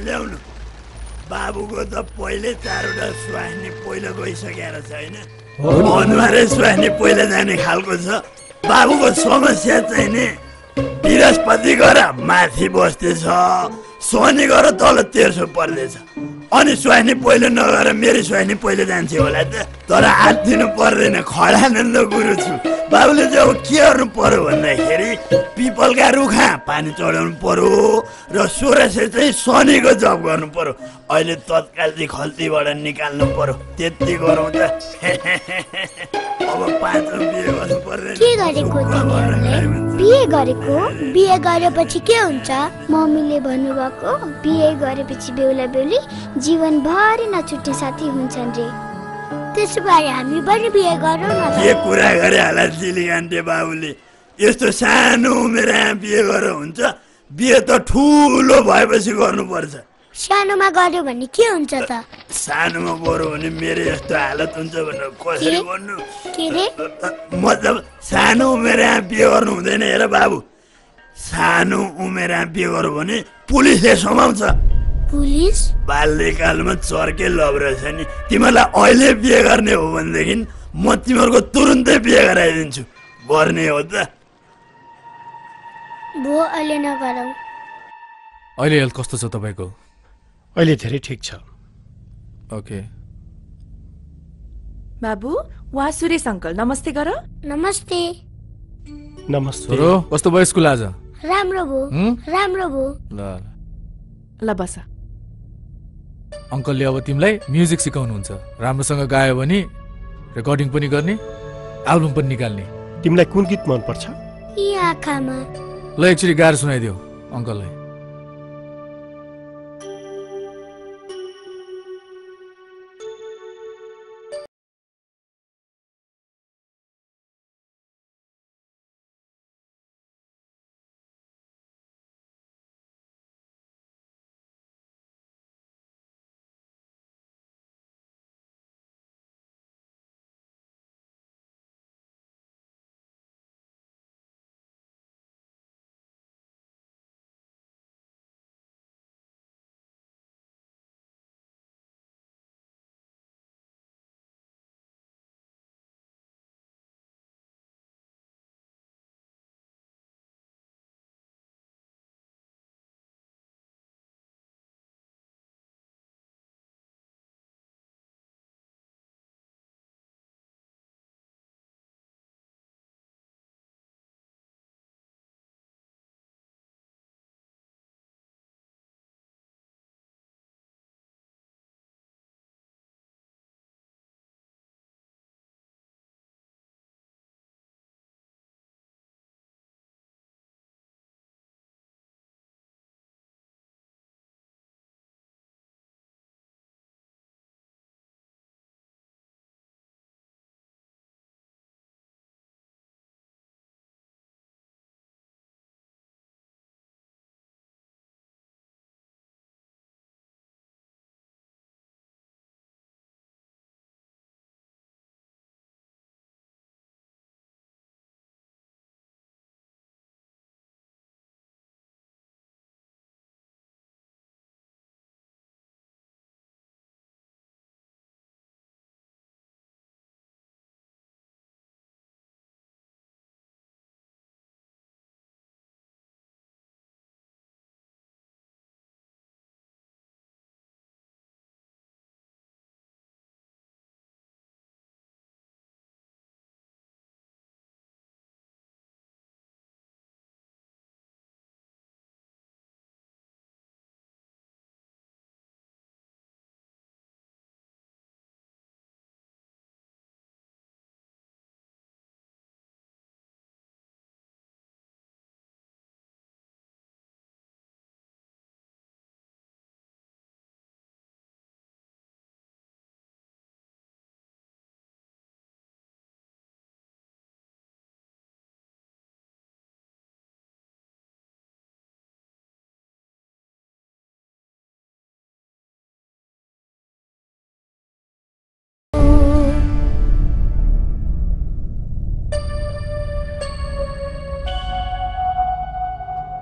ल्याउनु बाबुको त पहिले 4वटा स्वास्नी पहिला गइसकेर छैन अनुहारै स्वास्नी पहिला जाने खालको छ बाबुको समस्या चाहिँ नि बृहस्पति गएर माथि बस्दैछ शनि गएर तल तेर्सो पर्दैछ अनि स्वास्नी पहिले नगएर मेरो स्वास्नी पहिले जान्छ होला त तर हात दिनु पर्दैन खडानन्द गुरु छु बाबुले चाहिँ अब के गर्नु पर्यो भन्दाखेरि पिपलका रुखा पानी चढाउनु पर्यो र 1600 चाहिँ शनिको जप गर्नु पर्यो अहिले तत्काल चाहिँ खल्तीबाट निकाल्नु पर्यो त्यति गरौँ त अब 5 बिहे गर्नु पर्दैन के गरेको तिमीहरूले बिहे गरेको बिहे गरेपछि के हुन्छ मम्मीले भन्नुभएको बिहे गरेपछि बेहुला बेहुली जीवनभरि नछुट्ने साथी हुन्छन् रे त्यसो भए हामी पनि बिहे गरौँ न के कुरा गरे होला जिलिगान्टे बाबुले यस्तो सानो उमेरमा बिहे गरेर हुन्छ बिहे त ठुलो भएपछि गर्नुपर्छ सानोमा गर्यो भने के हुन्छ त सानोमा गऱ्यो भने मेरो यस्तो हालत हुन्छ भनेर कसरी भन्नु के रे मतलब सानो उमेरमा बिहे गर्नु हुँदैन हेर बाबु सानो उमेरमा बिहे गर्यो भने पुलिसले समाउँछ पुलिस बाल्यकालमा चर्के लभ रहेछ नि तिमीलाई अहिले बिहे गर्ने हो भनेदेखि म तिमीहरूको तुरुन्तै बिहे गराइदिन्छु गर्ने हो त भो अहिले नगरौ अहिले हेल्थ कस्तो छ तपाईको अहिले धेरै ठीक छ ओके बाबु वहाँ सुरेश अंकल नमस्ते गर नमस्ते नमस्ते छोरो कस्तो भयो स्कुल आज राम्रो भो राम्रो भो ल बस अंकलले अब तिमीलाई म्युजिक सिकाउनुहुन्छ राम्रोसँग गायो भने रेकर्डिङ पनि गर्ने एल्बम पनि निकाल्ने तिमीलाई कुन गीत मन पर्छ यी आँखामा ल एकचोटि गाएर सुनाइदियो अंकललाई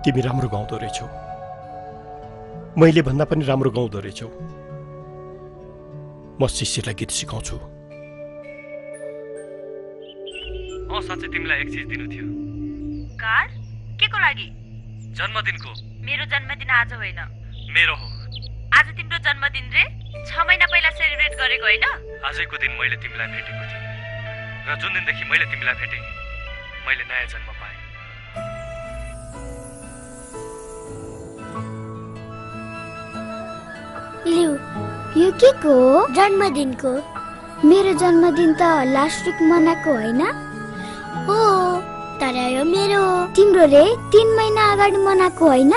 तिमी राम्रो गाउँदो रहेछौ मैले भन्दा पनि राम्रो गाउँदो रहेछौ। म शिशिरलाई गीत सिकाउँछु। साँच्चै तिमीलाई एक चिज दिनु थियो। कार्ड? के को लागि? जन्मदिनको। मेरो जन्मदिन आज होइन। मेरो हो। आज तिम्रो जन्मदिन रे? 6 महिना पहिला सेलिब्रेट गरेको होइन? आजैको दिन मैले तिमीलाई भेटेको थिएँ र जुन दिनदेखि मैले तिमीलाई भेटेँ मैले नयाँ जन्म पाएँ। लिउ, यो के को? जन्मदिनको। मेरो जन्मदिन त लास्ट विक मनाएको होइन? हो, तर यो मेरो। तिम्रो रे 3 महिना अगाडि मनाएको होइन?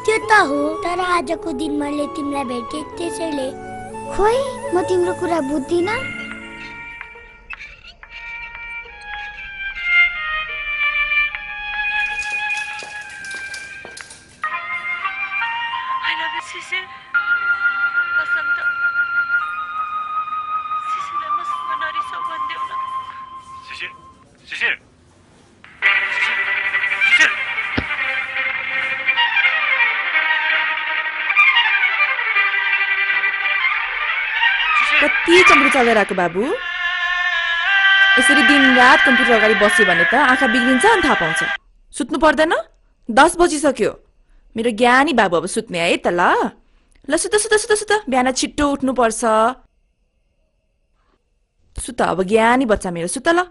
त्यो त हो, तर आजको दिन मैले तिमीलाई भेटेँ त्यसैले। खोइ, म तिम्रो कुरा बुझ्दिन। I love you, शिशिर। बसन्त। शिशिरलाई मसँग नरिसाउ भन्देऊ न। शिशिर, शिशिर, शिशिर। कति चम्पू चलेर आएको बाबु? यसरी दिनरात कम्प्युटर अगाडि बस्यो भने त आँखा बिग्रिन्छ अनि थाहा पाउँछ। सुत्नु पर्दैन? 10 बजिसक्यो। मेरो ज्ञानी बाबु अब सुत्ने है त ल। ल सुत सुत सुत सुत, बिहान छिट्टो उठ्नु पर्छ। सुत अब ज्ञानी बच्चा मेरो, सुत ल।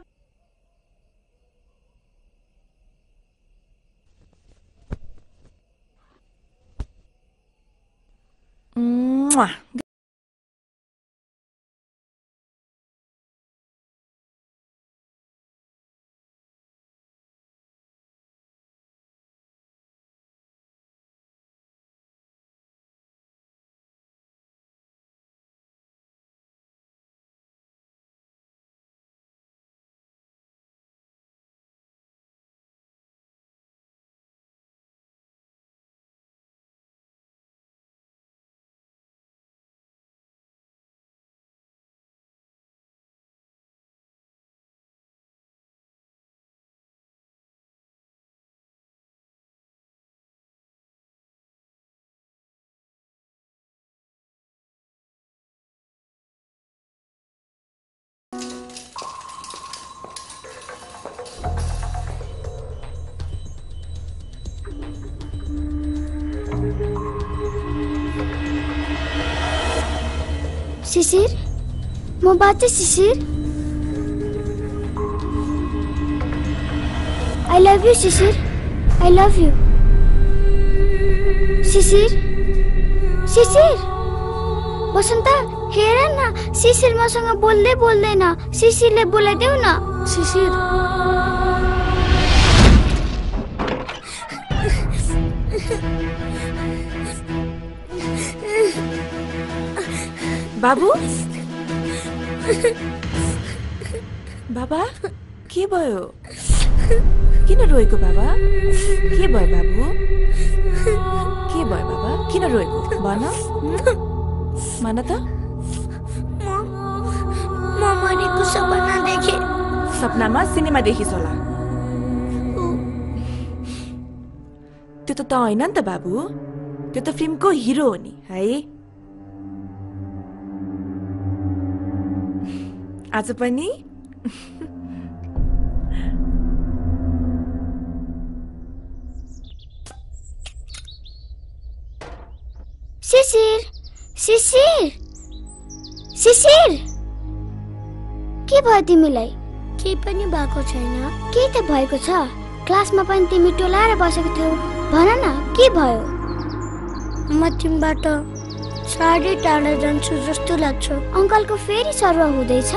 शिशिर, म बाँचे शिशिर। I love you Shishir, I love you। शिशिर, शिशिर, बसन्त हेर न, शिशिर मसँग बोल्दै बोल्दैन। शिशिरले बोलाइदेऊ न। शिशिर, बाबु? बाबा के भयो? किन रोएको बाबा? के भयो बाबु? के भयो बाबा? किन रोएको? भन भन त। म मरेको सपना देखेँ। सपनामा सिनेमा देखिस् होला। त्यो त होइन नि त बाबु, त्यो त फिल्मको हिरो हो नि है। आज पनि शिशिर, शिशिर, शिशिर, के भयो तिमीलाई? केही पनि भएको छैन। के त भएको छ? क्लासमा पनि तिमी टोलाएर बसेको थियौ। भन न, के भयो? म तिमीबाट साह्रै टाढा जान्छु जस्तो लाग्छ। अङ्कलको फेरि सर्व हुँदैछ?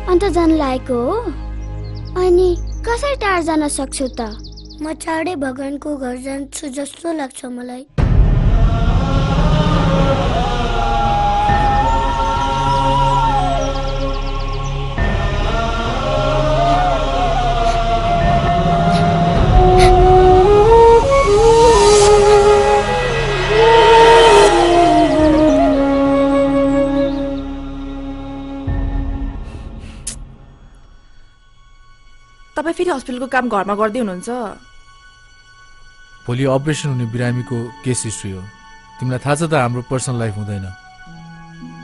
अन्त जान लागेको हो? अनि कसरी टाढा जान सक्छौ त? म चाँडै भगवानको घर जान्छु जस्तो लाग्छ मलाई। तपाईँ फेरि हस्पिटलको काम घरमा गर्दै हुनुहुन्छ? भोलि अपरेसन हुने बिरामीको केस हिस्ट्री हो। तिमीलाई थाहा छ त हाम्रो पर्सनल लाइफ हुँदैन।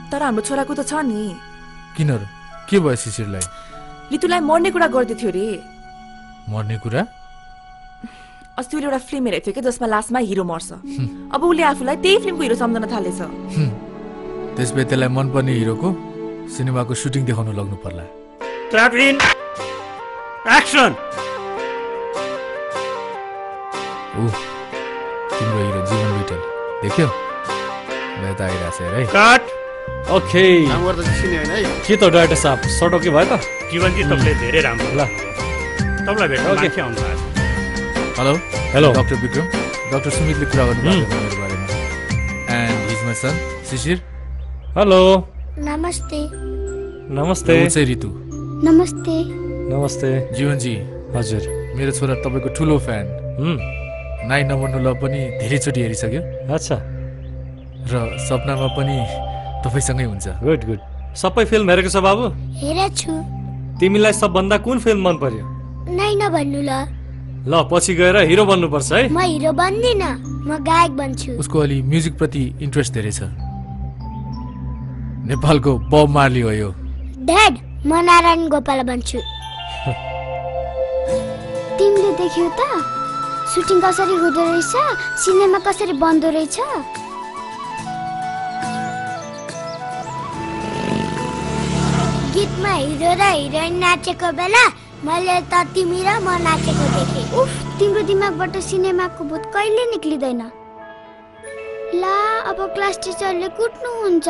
तर हाम्रो छोराको त छ नि। किन र के भयो शिशिरलाई? रितुलाई मर्ने कुरा गर्दै थियो रे। मर्ने कुरा? अस्ति उसले एउटा फिल्म हेरेको थियो कि जसमा लास्टमा हिरो मर्छ। अब उसले आफूलाई त्यही फिल्मको हिरो सम्झन थालेछ। त्यसपछि त्यसलाई मनपर्ने हिरोको सिनेमाको सुटिङ देखाउन लाग्नु पर्ला। ट्राभिन एक्सन। तिम्रो हिरो जीवन विटल देख्यो? यता आइरहेछ है। कट। ओके राम्रो त चिने हैन है। के त डाइरेक्टर साहब सर्ट ओके भयो त? जीवनजी तपाईले धेरै राम्रो ल तपाईलाई भेट्न मान्छे आउनु भएको छ। Hello hello doctor Vikram. Doctor सुमितले कुरा गर्नुभएको छ मेरो बारेमा। And his my son Shishir. Hello नमस्ते। नमस्ते। चाहिँ रितु। नमस्ते। नमस्ते जीवनजी। हजुर मेरो छोरा तपाईँको ठुलो फ्यान। 9 नम्बर ल पनि धेरैचोटि हेरिसक्यो। अच्छा। र सपनामा पनि तपाईँसँगै हुन्छ। Good good. सबै फिल्म हेरेको छ बाबु? हेरेछु। तिमीलाई सबभन्दा कुन फिल्म मन पर्यो? नै नभन्नु ल। ल पछि गएर हिरो बन्नुपर्छ है। म हिरो बन्दिन, म गायक बन्छु। उसको अलि म्युजिक प्रति इन्ट्रेस्ट धेरै छ। नेपालको बब मार्ली हो यो। ड्याड, म नारायण गोपाल बन्छु। तिमीले देख्यौ त सुटिङ कसरी हुँदो रहेछ, सिनेमा कसरी बन्दो रहेछ। गीतमा हिरो र हिरोइन नाचेको बेला मैले त तिमी र म नाचेको देखेँ। उफ, तिम्रो दिमागबाट सिनेमाको भूत कहिले निक्लिँदैन। ला अब क्लास टिचरले कुट्नुहुन्छ।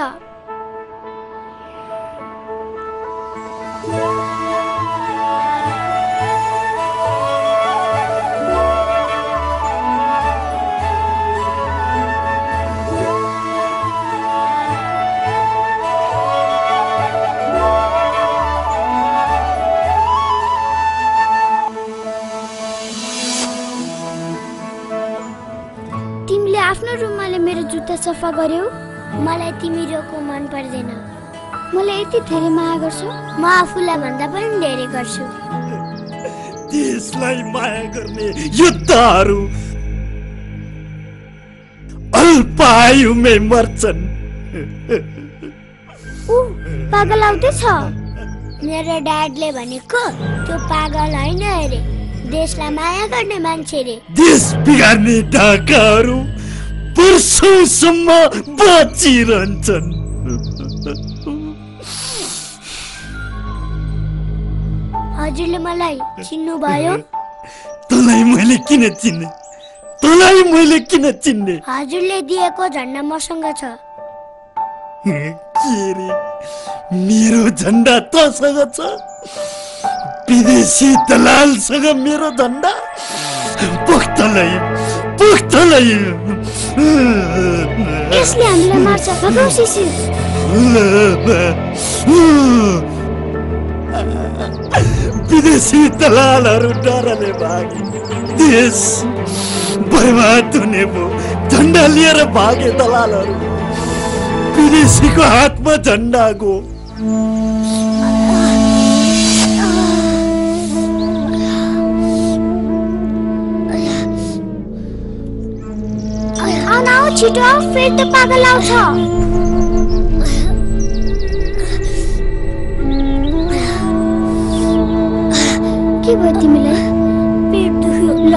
आफ्नो रुमले मेरो जुत्ता सफा गर्यौ। मलाई तिमी रोको मन पर्दैन। मलाई यति धेरै माया गर्छु, म आफूलाई भन्दा पनि धेरै गर्छु। त्यसलाई माया गर्ने योद्धाहरू अल्पायुमै मर्छन्। पागल आउँदैछ। मेरो ड्याडले भनेको त्यो पागल होइन अरे, देशलाई माया गर्ने मान्छे रे। देश बिगार्ने ढाकाहरू वर्षौसम्म बाँचिरहन्छन्। हजुरले मलाई चिन्नु भयो? तँलाई मैले किन चिन्ने? तँलाई मैले किन चिन्ने? हजुरले दिएको झन्डा मसँग छ। के रे, मेरो झन्डा तसँग छ? विदेशी दलालसँग मेरो झन्डा? पुख्तलाई यसले हामीलाई मार्छ। भगाऊ शिशिर। विदेशी दलालहरू डरले भागे, देश बर्बाद हुने भो। झन्डा लिएर भागे दलालहरू, विदेशीको हातमा झन्डा गो। छिटो फेरि त पागल आउँछ। के भयो तिमीलाई? पेट दुख्यो। ल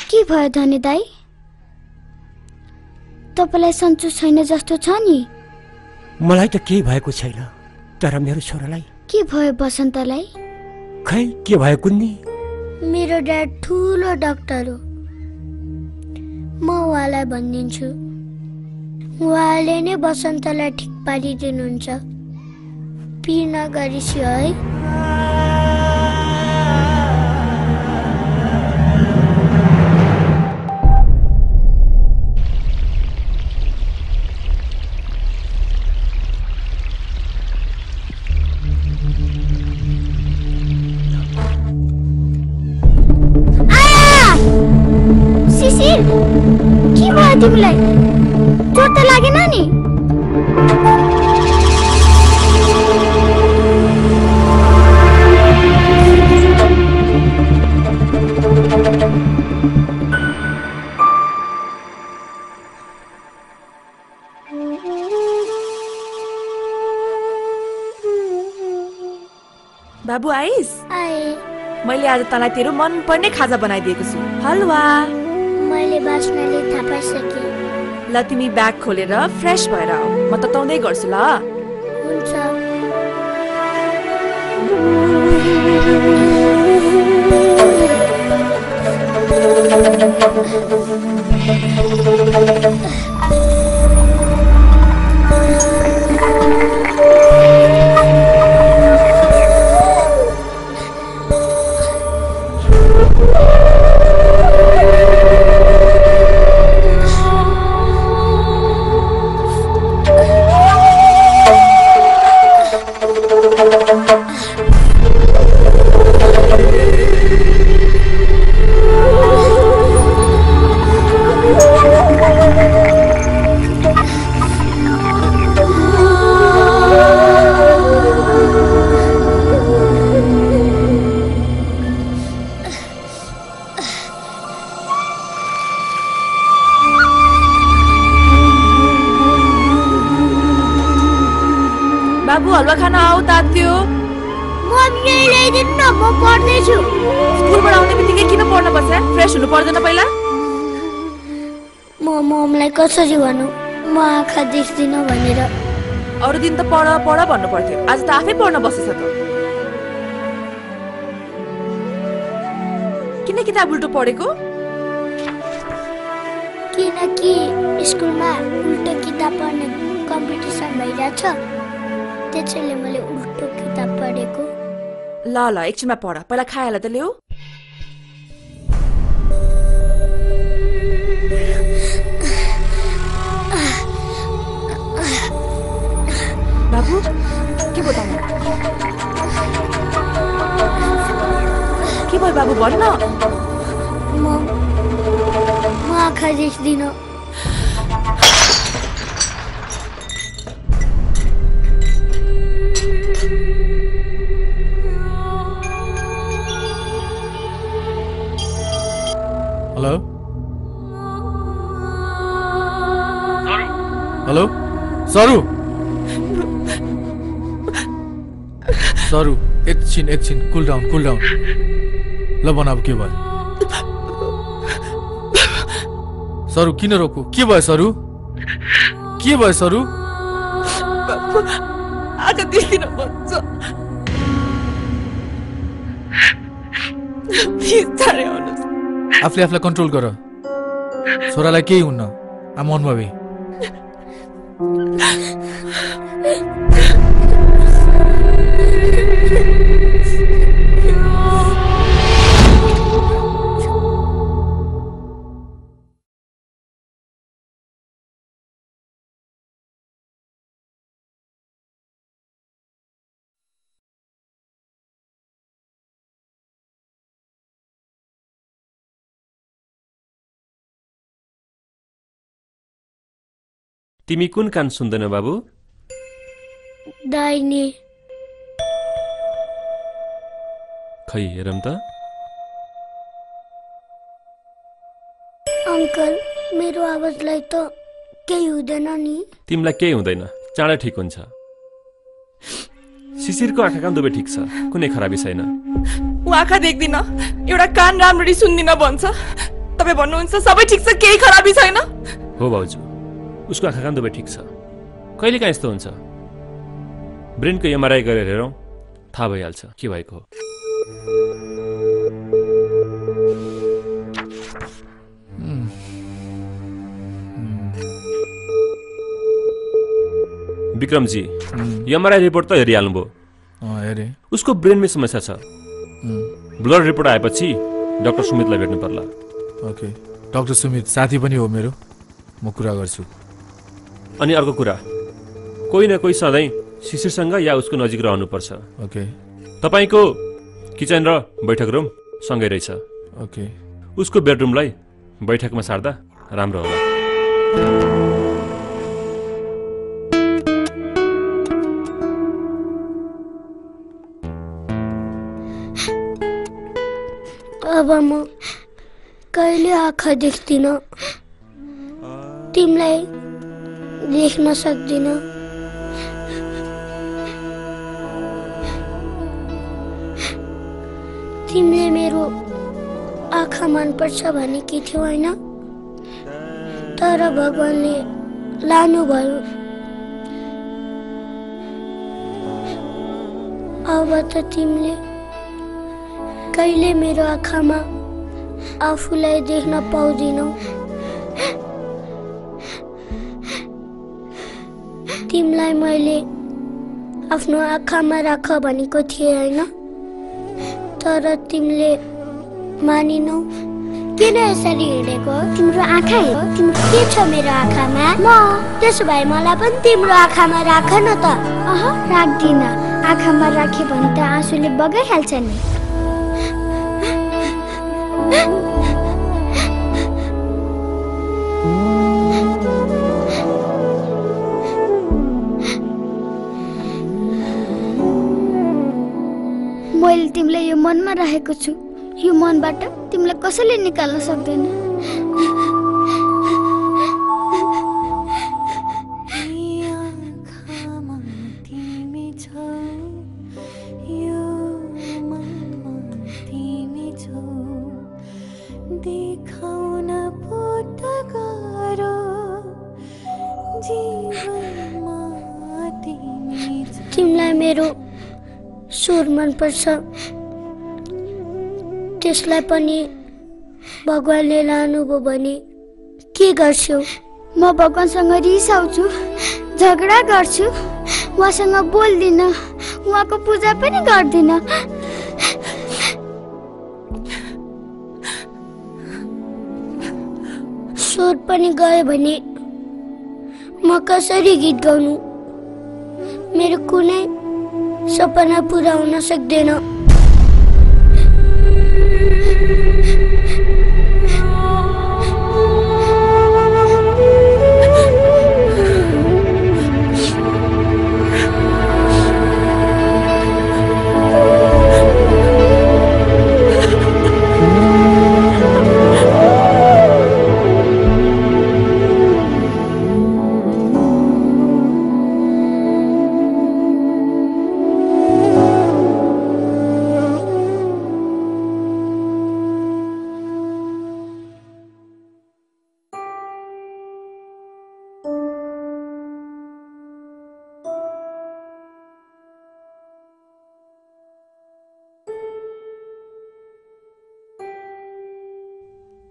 के भयो धनी दाई? तपाईलाई सन्चो छैन जस्तो छ नि। मलाई त केही भएको छैन, तर मेरो छोरालाई के भयो बसन्तलाई? खै के भयो कुन्नी? मेरो ड्याड ठुलो डाक्टर हो। म उहाँलाई भनिदिन्छु, उहाँले नै बसन्तलाई ठिक पारिदिनुहुन्छ। पिर नगरिस् है। तिमीलाई चोट त लागेन नि? बाबु आइस? आए। मैले आज तँलाई तेरो मनपर्ने खाजा बनाइदिएको छु, हलुवा। मैले बास्नाले थाहा पाइसके। ल तिमी ब्याग खोलेर फ्रेस भएर आऊ, म तताउँदै गर्छु ल। हुन्छ। बाबु हलुवा खाना आऊ तात्यो। मम्मी यही ल्याइदिनु न, म पढ्दैछु। स्कुलबाट आउने बित्तिकै किन पढ्न बस्छ? फ्रेस हुनु पर्दैन पहिला? म ममलाई कसरी भनौँ म आँखा देख्दिन भनेर? अरू दिन त पढ पढ भन्नु पर्थ्यो, आज त आफै पढ्न बसेछ त। किन किताब उल्टो पढेको? किनकि स्कुलमा उल्टो किताब पढ्ने कम्पिटिसन भइरहेछ, त्यसैले मैले उल्टो किताब पढेको। ल ल एकछिनमा पढ, पहिला खाएला त ल्याऊ। बाबु के भयो त? के भयो बाबु भन्न? म आँखा देख्दिन। हेलो हेलो सरू सरू एकछिन कुल डाउन ल भन अब के भयो? सरू किन रोको? के भयो सरू? के भयो सरू? आज देख्दिन भन्छ। आफूले कन्ट्रोल गर, छोरालाई केही हुन्न। आम अन माई वे। तिमी कुन कान सुन्दैन बाबु? दाहिने। खै हेरौँ त। अंकल मेरो आवाजलाई त केही हुँदैन नि? तिमीलाई केही हुँदैन, चाँडै ठिक हुन्छ। शिशिरको आँखा कान दुवै ठिक छ, कुनै खराबी छैन। ऊ आँखा देख्दिन, एउटा कान राम्ररी सुन्दिन भन्छ। तपाईँ भन्नुहुन्छ सबै ठिक छ, केही खराबी छैन? हो भाउजू, उसको आँखा कान दुवै ठिक छ। कहिले काहीँ यस्तो हुन्छ? ब्रेनको एमआरआई गरेर हेरौँ, थाहा भइहाल्छ के भएको हो। विक्रमजी, एमआरआई रिपोर्ट त हेरिहाल्नुभयो? हेरे। उसको ब्रेनमै समस्या छ। ब्लड रिपोर्ट आएपछि डाक्टर सुमितलाई भेट्नु पर्ला। ओके, डाक्टर सुमित साथी पनि हो मेरो, म कुरा गर्छु। अनि अर्को कुरा, कोही न कोही सधैँ शिशिरसँग या उसको नजिक रहनुपर्छ। ओके। तपाईँको किचन र बैठक रुम सँगै रहेछ। ओके। उसको बेडरुमलाई बैठकमा सार्दा राम्रो होला। अब म कहिले आँखा देख्दिन, तिमीलाई देख्न सक्दिन। तिमीले मेरो आँखा मनपर्छ भनेकी थियौ होइन, तर भगवानले लानुभयो। अब त तिमीले कहिले मेरो आँखामा आफूलाई देख्न पाउँदिनौ। तिमीलाई मैले आफ्नो आँखामा राख भनेको थिएँ होइन, तर तिमीले मानिनौ। किन यसरी हिँडेको? तिम्रो आँखा हो, तिम्रो के छ मेरो आँखामा? म त्यसो भए मलाई पनि तिम्रो आँखामा राख न त। राख्दिन, आँखामा राखे भने त आँसुले बगाइहाल्छ नि। मैले तिमीलाई यो मनमा राखेको छु, यो मनबाट तिमीलाई कसैले निकाल्न सक्दैन। तिमीलाई मेरो स्वर मनपर्छ, त्यसलाई पनि भगवानले लानुभयो भने के गर्छौ? म भगवानसँग रिसाउँछु, झगडा गर्छु, उहाँसँग बोल्दिन, उहाँको पूजा पनि गर्दिन। स्वर पनि गयो भने म कसरी गीत गाउनु? मेरो कुनै सपना पूरा हुन सक्दैन।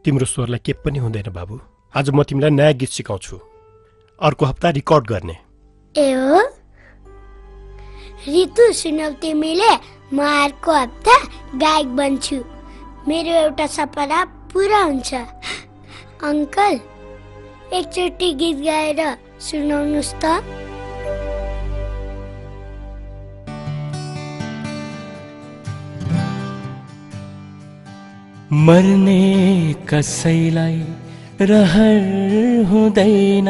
तिम्रो स्वरलाई के पनि हुँदैन बाबु। आज म तिमीलाई नयाँ गीत सिकाउँछु, अर्को हप्ता रिकर्ड गर्ने। ए हो ऋतु, सुनौ तिमीले, म अर्को हप्ता गायक बन्छु। मेरो एउटा सपना पूरा हुन्छ। अंकल, एकचोटि गीत गाएर सुनाउनुस् त। मर्ने कसैलाई रहर हुँदैन,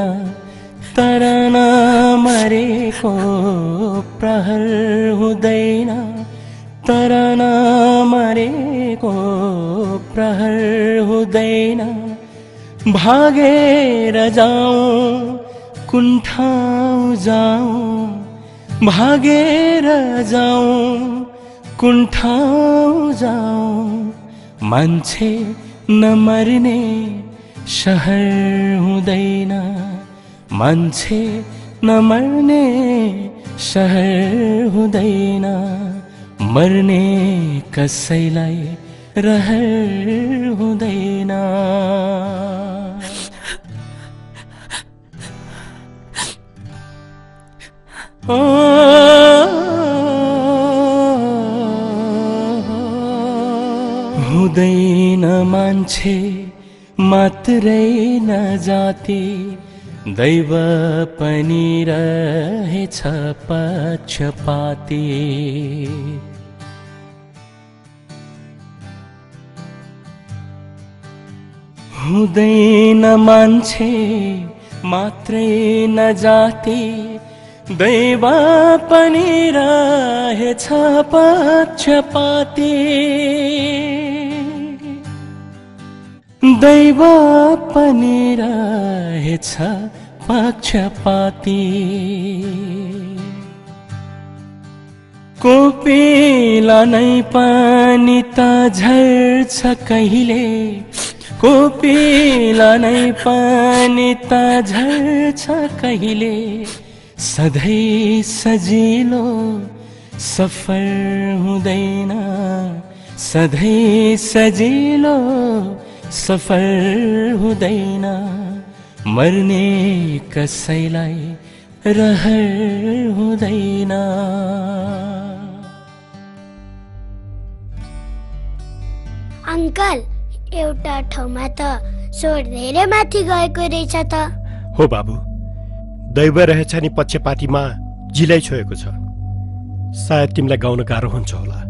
तर नमरेको प्रहर हुँदैन, तर नमरेको प्रहर हुँदैन। भागेर जाऊँ कुन ठाउँ जाऊँ, भागेर जाऊँ कुन ठाउँ जाऊँ। मान्छे नमर्ने शहर हुँदैन, मान्छे नमर्ने शहर हुँदैन। मर्ने कसैलाई रहर हुँदैन। हुँदैन मान्छे मात्रै नजाति, दैव पनि रहेछ पक्षपाती। हुँदैन मान्छे मात्रै नजाति दैव पनि रहेछ पक्षपाती दैव पनि रहेछ पक्षपाती कोपिला नै पनि त झर्छ कहिले कोपिला नै पनि त झर्छ कहिले सधैँ सजिलो सफल हुँदैन सधैँ सजिलो सफल हुँदैन मर्ने कसैलाई रहर हुँदैन अंकल एउटा ठाउँमा त स्वर धेरै माथि गएको रहेछ त हो बाबु दैव रहेछ नि पक्षपातीमा जिलै छोएको छ सायद तिमीलाई गाउन गाह्रो हुन्छ होला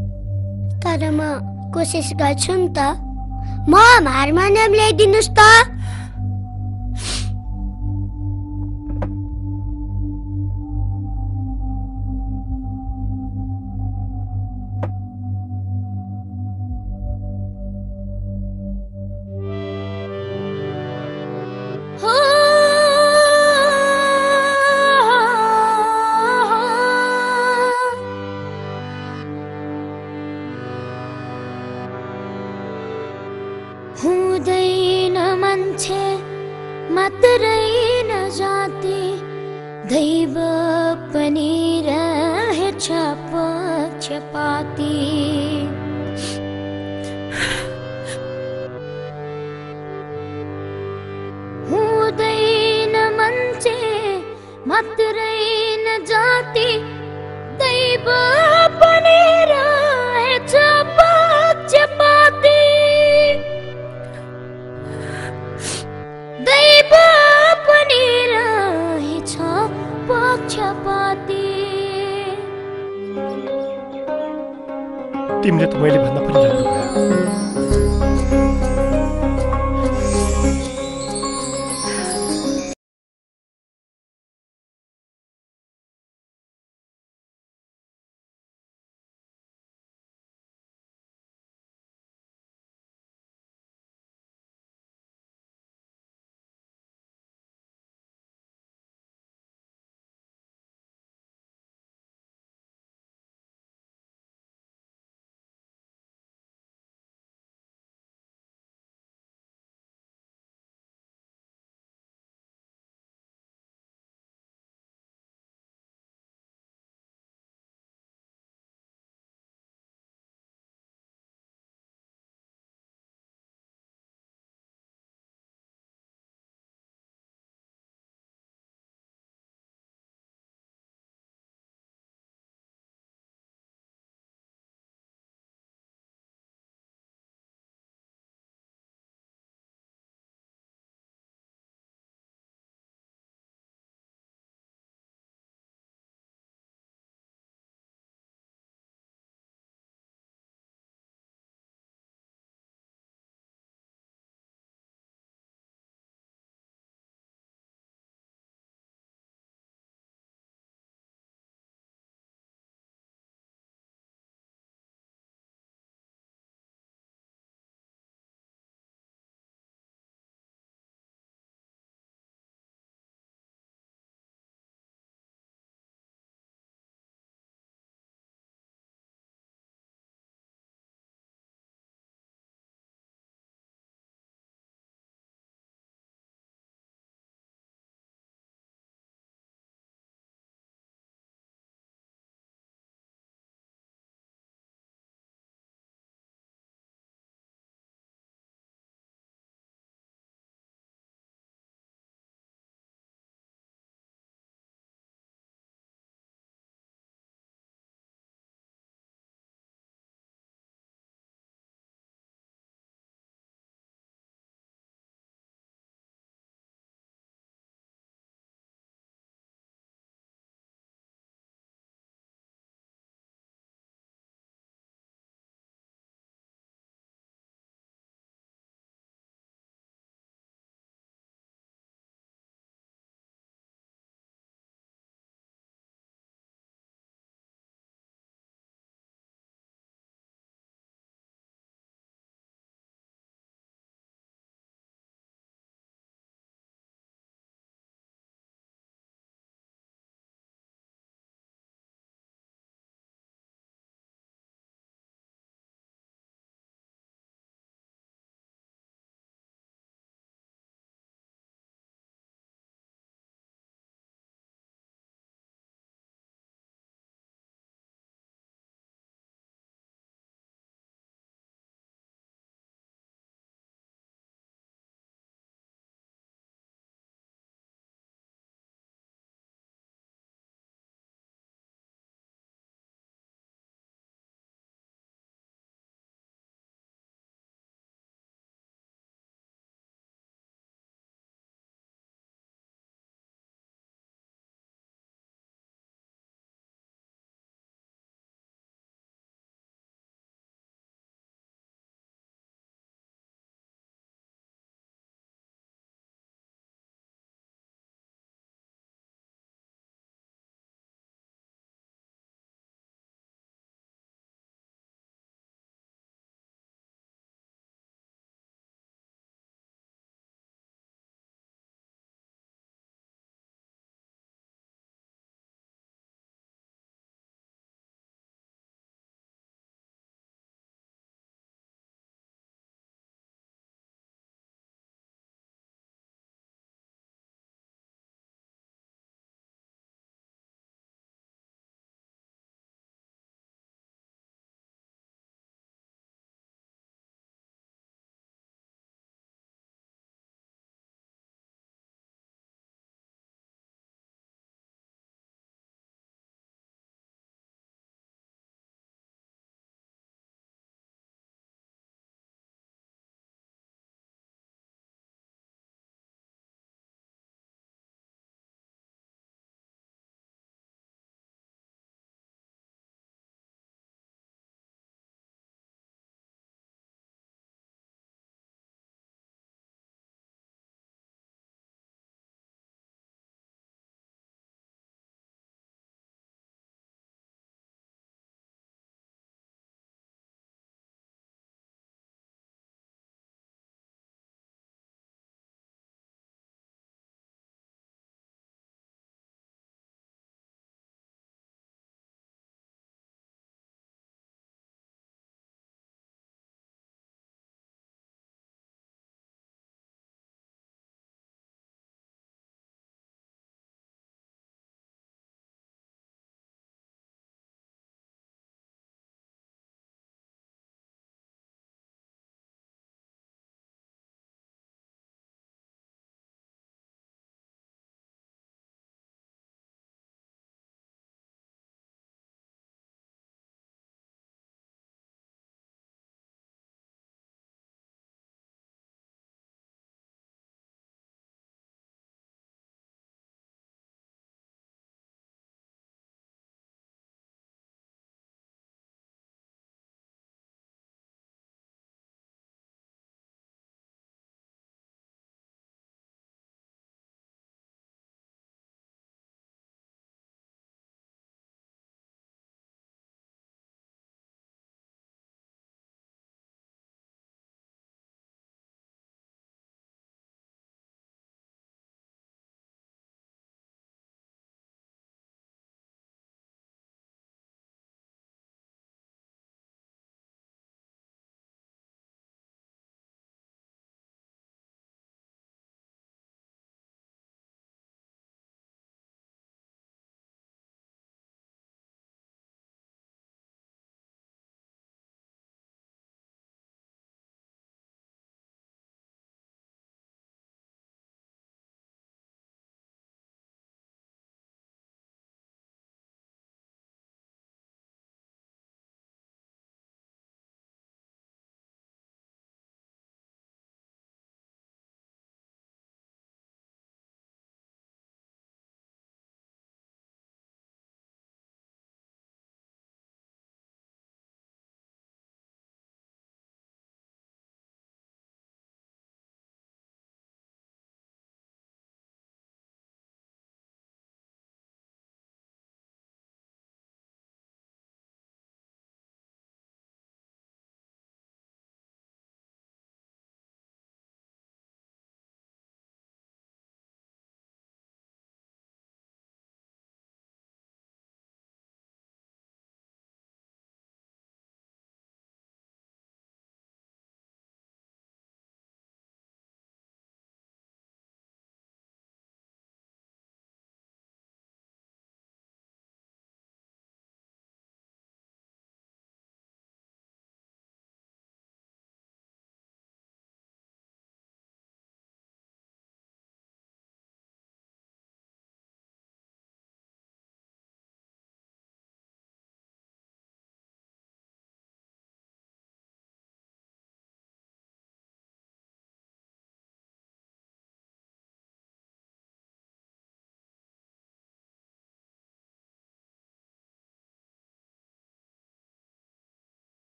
तर म कोसिस गर्छु नि त म हार्मोनियम ल्याइदिनुस् त हुँदैन मान्छे मात्रै नजाति दैव पनि रहेछ पक्षपाती हुँदैन मान्छे मात्रै नजाति दैव पनि रहेछ पक्षपाती दैव पनि रहेछ पक्षपाती तिमीले त मैले भन्दा पनि राम्रो भयो